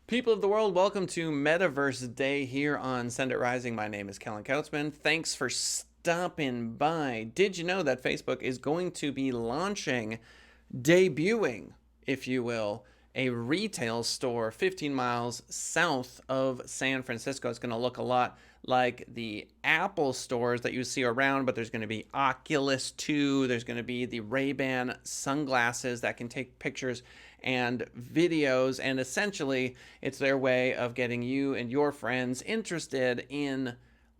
People of the world, welcome to Metaverse Day here on Send It Rising. My name is Kellen Kautzman. Thanks for stopping by. Did you know that Facebook is going to be debuting, if you will, a retail store 15 miles south of San Francisco? It's going to look a lot like the Apple stores that you see around, but there's going to be Oculus 2. There's going to be the Ray-Ban sunglasses that can take pictures and videos, and essentially it's their way of getting you and your friends interested in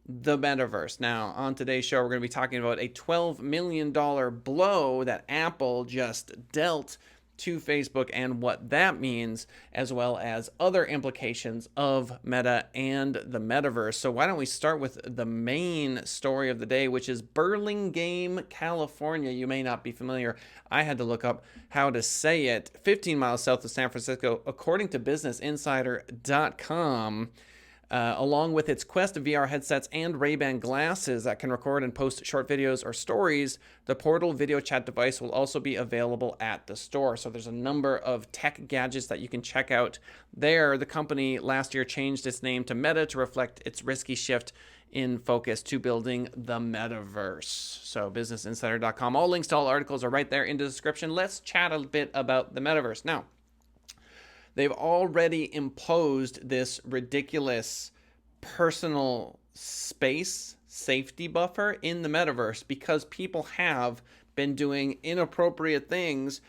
the metaverse. Now, on today's show, we're going to be talking about a $12 million blow that Apple just dealt to Facebook and what that means, as well as other implications of Meta and the metaverse. So why don't we start with the main story of the day, which is Burlingame, California. You may not be familiar. I had to look up how to say it. 15 miles south of San Francisco, according to businessinsider.com. Along with its Quest VR headsets and Ray-Ban glasses that can record and post short videos or stories, the Portal video chat device will also be available at the store. So there's a number of tech gadgets that you can check out there. The company last year changed its name to Meta to reflect its risky shift in focus to building the metaverse. So businessinsider.com. All links to all articles are right there in the description. Let's chat a bit about the metaverse. Now, they've already imposed this ridiculous personal space safety buffer in the metaverse because people have been doing inappropriate things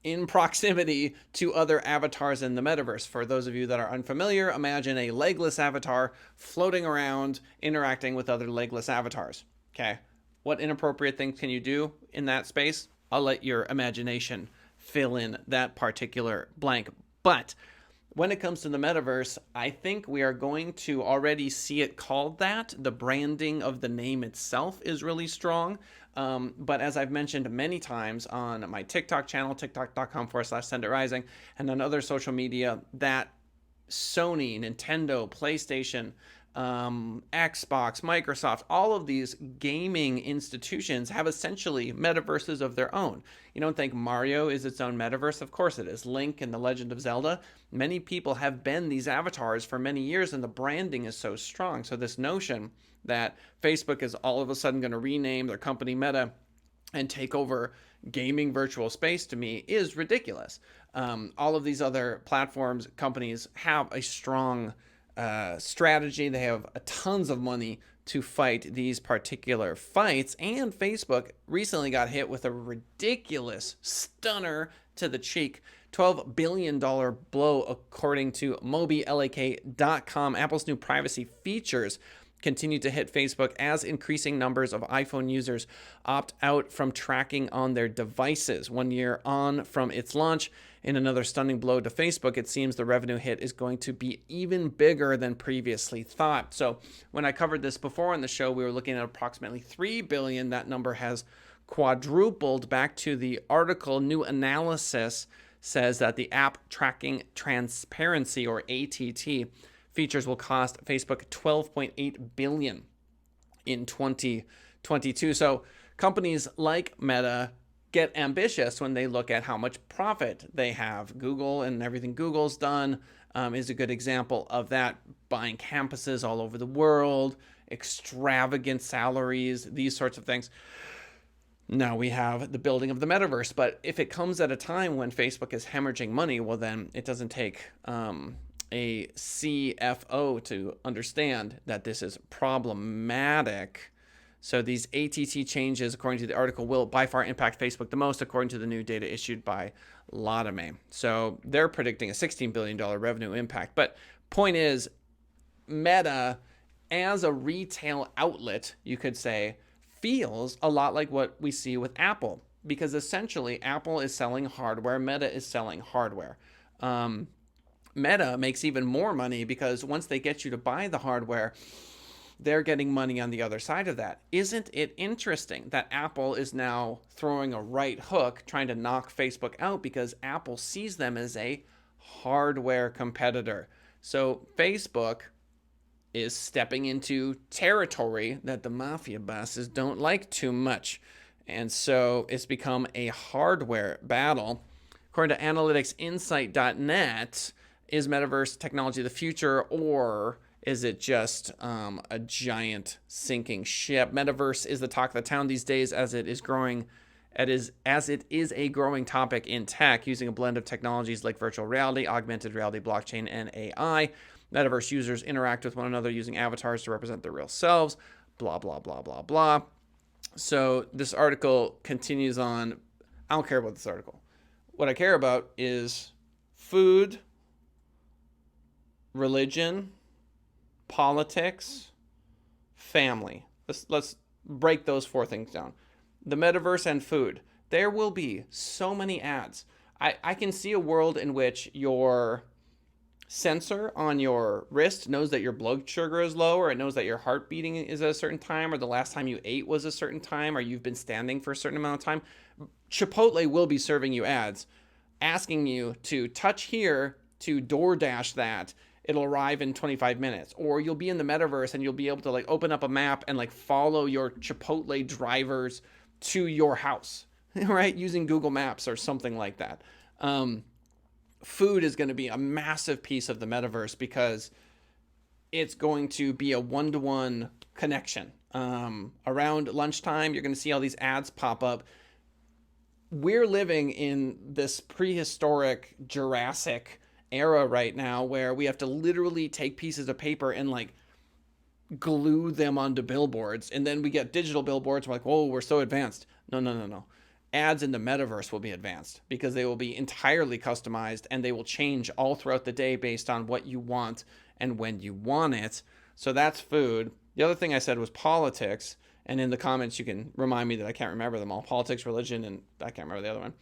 in proximity to other avatars in the metaverse. For those of you that are unfamiliar, imagine a legless avatar floating around, interacting with other legless avatars. Okay, what inappropriate things can you do in that space? I'll let your imagination fill in that particular blank. But when it comes to the metaverse, I think we are going to already see it called that. The branding of the name itself is really strong. But as I've mentioned many times on my TikTok channel, tiktok.com/senditrising, and on other social media, that Sony, Nintendo, PlayStation, Xbox, Microsoft, all of these gaming institutions have essentially metaverses of their own. You don't think Mario is its own metaverse? Of course it is. Link and The Legend of Zelda. Many people have been these avatars for many years, and the branding is so strong. So this notion that Facebook is all of a sudden going to rename their company Meta and take over gaming virtual space, to me, is ridiculous. All of these other platforms, companies have a strong strategy. They have tons of money to fight these particular fights. And Facebook recently got hit with a ridiculous stunner to the cheek. $12 billion blow, according to MobiLAK.com. Apple's new privacy features continue to hit Facebook as increasing numbers of iPhone users opt out from tracking on their devices. 1 year on from its launch, in another stunning blow to Facebook, it seems the revenue hit is going to be even bigger than previously thought. So when I covered this before on the show, we were looking at approximately $3 billion. That number has quadrupled. Back to the article, new analysis says that the app tracking transparency, or ATT, features will cost Facebook $12.8 billion in 2022. So companies like Meta get ambitious when they look at how much profit they have. Google and everything Google's done is a good example of that. Buying campuses all over the world, extravagant salaries, these sorts of things. Now we have the building of the metaverse. But if it comes at a time when Facebook is hemorrhaging money, well, then it doesn't take a CFO to understand that this is problematic. So these ATT changes, according to the article, will by far impact Facebook the most, according to the new data issued by Lotame. So they're predicting a $16 billion revenue impact. But point is, Meta, as a retail outlet, you could say, feels a lot like what we see with Apple. Because essentially, Apple is selling hardware, Meta is selling hardware. Meta makes even more money because once they get you to buy the hardware, they're getting money on the other side of that. Isn't it interesting that Apple is now throwing a right hook, trying to knock Facebook out because Apple sees them as a hardware competitor? So Facebook is stepping into territory that the mafia bosses don't like too much. And so it's become a hardware battle. According to analyticsinsight.net, Is Metaverse technology the future, or is it just a giant sinking ship? Metaverse is the talk of the town these days as it is growing. As it is a growing topic in tech, using a blend of technologies like virtual reality, augmented reality, blockchain, and AI. Metaverse users interact with one another using avatars to represent their real selves. Blah, blah, blah, blah, blah. So this article continues on. I don't care about this article. What I care about is food, religion, politics, family. Let's break those 4 things down. The metaverse and food. There will be so many ads. I can see a world in which your sensor on your wrist knows that your blood sugar is low, or it knows that your heart beating is at a certain time, or the last time you ate was a certain time, or you've been standing for a certain amount of time. Chipotle will be serving you ads asking you to touch here to DoorDash that. It'll arrive in 25 minutes. Or you'll be in the metaverse and you'll be able to like open up a map and like follow your Chipotle drivers to your house, right? Using Google Maps or something like that. Food is going to be a massive piece of the metaverse because it's going to be a one-to-one connection. Around lunchtime, you're going to see all these ads pop up. We're living in this prehistoric Jurassic era right now where we have to literally take pieces of paper and like glue them onto billboards. And then we get digital billboards. We're like, whoa, we're so advanced. No. Ads in the metaverse will be advanced because they will be entirely customized and they will change all throughout the day based on what you want and when you want it. So that's food. The other thing I said was politics. And in the comments, you can remind me that I can't remember them all. Politics, religion, and I can't remember the other one.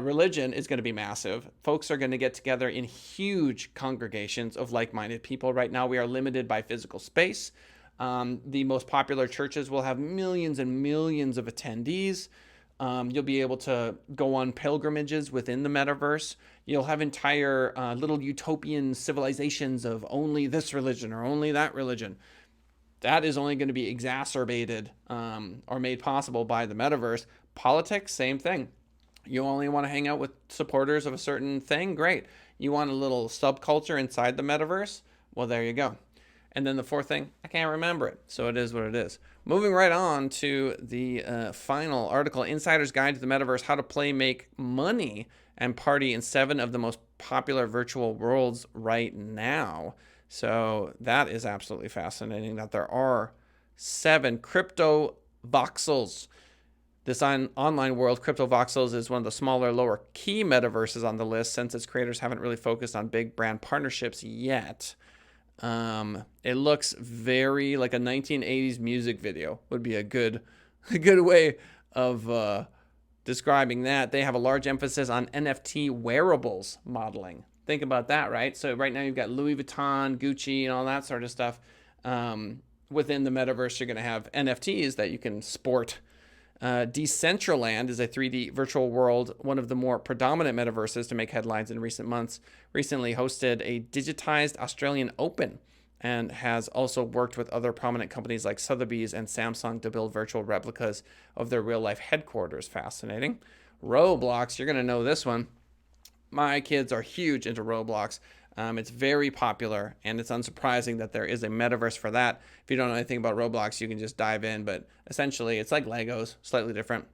Religion is going to be massive. Folks are going to get together in huge congregations of like-minded people. Right now, we are limited by physical space. The most popular churches will have millions and millions of attendees. You'll be able to go on pilgrimages within the metaverse. You'll have entire little utopian civilizations of only this religion or only that religion. That is only going to be exacerbated or made possible by the metaverse. Politics, same thing. You only want to hang out with supporters of a certain thing? Great. You want a little subculture inside the metaverse? Well, there you go. And then the 4th thing, I can't remember it. So it is what it is. Moving right on to the final article, Insider's Guide to the Metaverse, How to Play, Make Money, and Party in 7 of the most popular virtual worlds right now. So that is absolutely fascinating that there are 7 crypto voxels. This online world, Crypto Voxels, is one of the smaller, lower key metaverses on the list since its creators haven't really focused on big brand partnerships yet. It looks very like a 1980s music video would be a good way of describing that. They have a large emphasis on NFT wearables modeling. Think about that, right? So right now you've got Louis Vuitton, Gucci, and all that sort of stuff. Within the metaverse, you're going to have NFTs that you can sport. Decentraland is a 3D virtual world, one of the more predominant metaverses to make headlines in recent months. Recently hosted a digitized Australian Open and has also worked with other prominent companies like Sotheby's and Samsung to build virtual replicas of their real-life headquarters. Fascinating. Roblox, you're going to know this one. My kids are huge into Roblox. It's very popular, and it's unsurprising that there is a metaverse for that. If you don't know anything about Roblox, you can just dive in, but essentially it's like Legos, slightly different.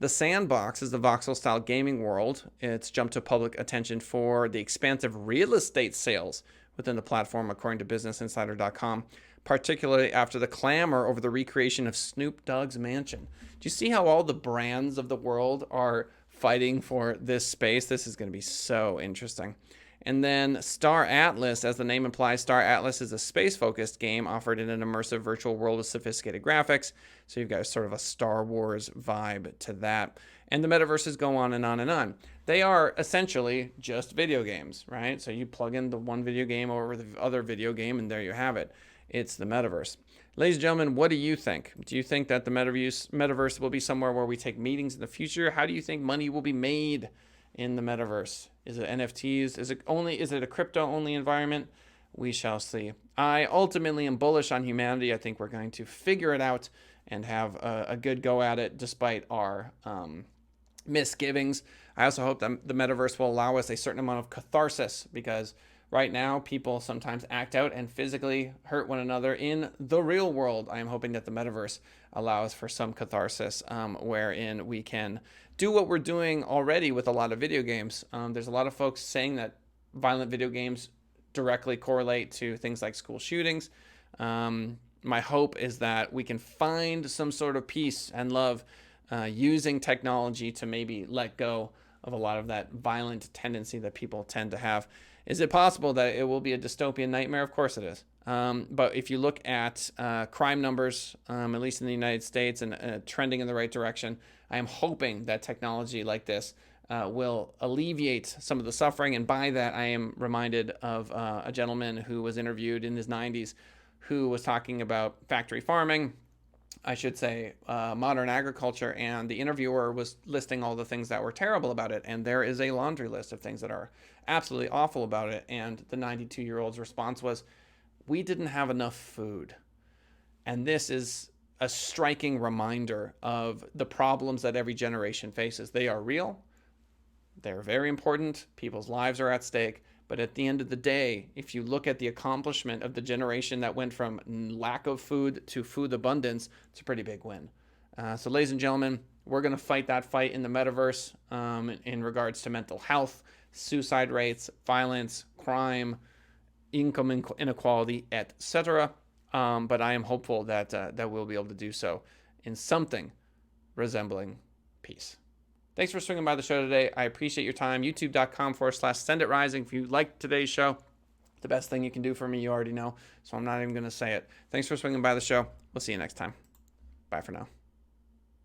The Sandbox is the voxel-style gaming world. It's jumped to public attention for the expansive real estate sales within the platform, according to BusinessInsider.com, particularly after the clamor over the recreation of Snoop Dogg's mansion. Do you see how all the brands of the world are fighting for this space? This is going to be so interesting. And then Star Atlas, as the name implies, Star Atlas is a space-focused game offered in an immersive virtual world with sophisticated graphics. So you've got sort of a Star Wars vibe to that. And the metaverses go on and on and on. They are essentially just video games, right? So you plug in the one video game over the other video game, and there you have it. It's the metaverse. Ladies and gentlemen, what do you think? Do you think that the metaverse will be somewhere where we take meetings in the future? How do you think money will be made in the metaverse? Is it NFTs? Is it a crypto-only environment? We shall see. I ultimately am bullish on humanity. I think we're going to figure it out and have a good go at it despite our misgivings. I also hope that the metaverse will allow us a certain amount of catharsis because right now people sometimes act out and physically hurt one another in the real world. I am hoping that the metaverse allows for some catharsis, wherein we can do what we're doing already with a lot of video games. There's a lot of folks saying that violent video games directly correlate to things like school shootings. My hope is that we can find some sort of peace and love using technology to maybe let go of a lot of that violent tendency that people tend to have. Is it possible that it will be a dystopian nightmare? Of course it is. But if you look at crime numbers, at least in the United States, and trending in the right direction, I am hoping that technology like this will alleviate some of the suffering. And by that, I am reminded of a gentleman who was interviewed in his 90s who was talking about factory farming, I should say, modern agriculture, and the interviewer was listing all the things that were terrible about it. And there is a laundry list of things that are absolutely awful about it. And the 92-year-old's response was, we didn't have enough food. And this is a striking reminder of the problems that every generation faces. They are real. They're very important. People's lives are at stake. But at the end of the day, if you look at the accomplishment of the generation that went from lack of food to food abundance, it's a pretty big win. So ladies and gentlemen, we're going to fight that fight in the metaverse in regards to mental health, suicide rates, violence, crime, income inequality, etc. But I am hopeful that we'll be able to do so in something resembling peace. Thanks for swinging by the show today. I appreciate your time. YouTube.com/SendItRising. If you liked today's show, the best thing you can do for me, you already know. So I'm not even going to say it. Thanks for swinging by the show. We'll see you next time. Bye for now.